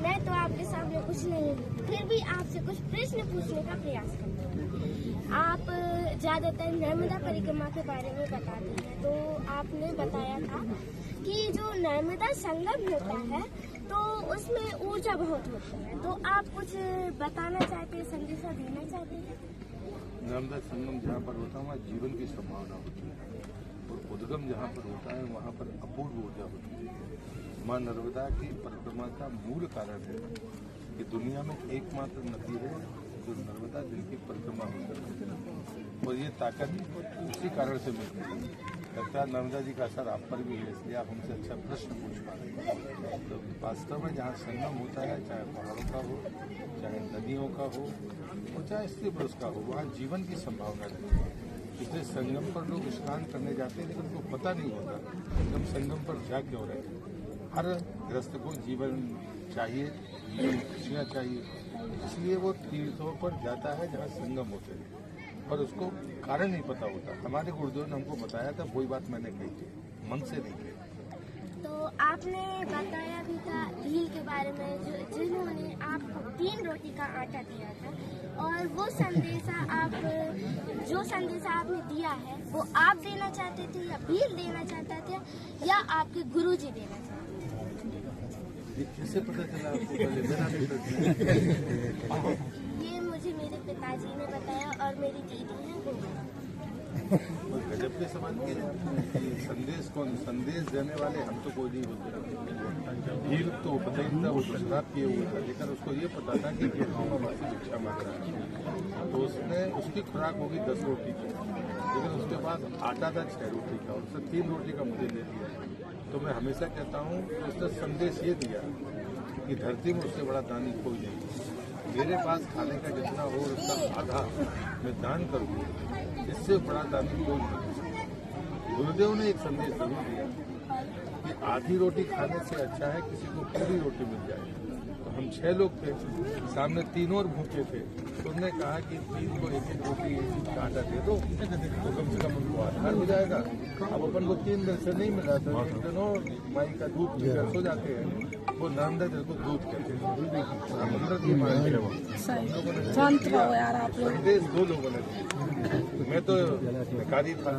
मैं तो आपके सामने कुछ नहीं, फिर भी आपसे कुछ प्रश्न पूछने का प्रयास करती हूँ। आप ज्यादातर नर्मदा परिक्रमा के बारे में बताते हैं, तो आपने बताया था कि जो नर्मदा संगम होता है तो उसमें ऊर्जा बहुत होती है, तो आप कुछ बताना चाहते हैं, संदेशा देना चाहते हैं? नर्मदा संगम जहाँ पर होता है वहाँ जीवन की संभावना होती है, और उद्गम जहाँ पर होता है वहाँ पर अपूर्व ऊर्जा होती है। माँ नर्मदा की परिक्रमा का मूल कारण है कि दुनिया में एकमात्र नदी है जो नर्मदा जिनकी परिक्रमा होकर है, और ये ताकत उसी कारण से मिलती है। लगता है नर्मदा जी का असर आप पर भी है, इसलिए आप हमसे अच्छा प्रश्न पूछ पा रहे हैं। तो वास्तव में जहाँ संगम होता है, चाहे पहाड़ों का हो, चाहे नदियों का हो, और चाहे स्त्री पुरुष का हो, वहाँ जीवन की संभावना रहती है। इसलिए संगम पर लोग स्नान करने जाते हैं, लेकिन उनको पता नहीं होता कि हम संगम पर जा क्यों रहे हैं। हर गृहस्थ को जीवन चाहिए, जीवन खुशियाँ चाहिए, इसलिए वो तीर्थों पर जाता है जहाँ संगम होते हैं, पर उसको कारण नहीं पता होता। हमारे गुरुदेव ने हमको बताया था, वही बात मैंने कही थी, मन से नहीं कही। तो आपने बताया भी था भील के बारे में, जिन्होंने आपको 3 रोटी का आटा दिया था, और वो जो संदेशा आपने दिया है वो आप देना चाहते थे या भील देना चाहता थे या आपके गुरुजी देना चाहते थे? कैसे पता चला आपको? पहले मेरा भी पता। ये मुझे मेरे पिताजी ने बताया और मेरी दीदी है वो। गजब के सवाल किए। संदेश देने वाले हम तो कोई नहीं होते। भील तो पता ही था, वो शराब पिए हुआ था, लेकिन उसको ये पता था कि मुझसे भिक्षा मांग रहा है, तो उसने उसकी खुराक होगी 10 रोटी की, लेकिन उसके बाद आटा था 6 रोटी का, और उसने 3 रोटी का मुझे दे दिया। तो मैं हमेशा कहता हूँ कि उसने संदेश ये दिया कि धरती में उससे बड़ा दानी कोई नहीं। मेरे पास खाने का जितना हो उसका आधा मैं दान करूँ, इससे बड़ा दानी कोई नहीं। गुरुदेव ने एक संदेश जरूर दिया कि आधी रोटी खाने से अच्छा है किसी को पूरी रोटी मिल जाए। तो हम 6 लोग थे, सामने 3 और भूखे थे, तो उन्होंने कहा कि 3 को 1-1 रोटी का आटा दे दो, तो कम से कम उनको आधार हो जाएगा। अब अपन को 3 दिन से नहीं मिला था, एक दिन और माई का दूध पीकर सो जाते हैं, वो नर्मदा जल को दूध कहते हैं। समुद्र की मांग संदेश 2 लोगों ने, मैं तो भिखारी था,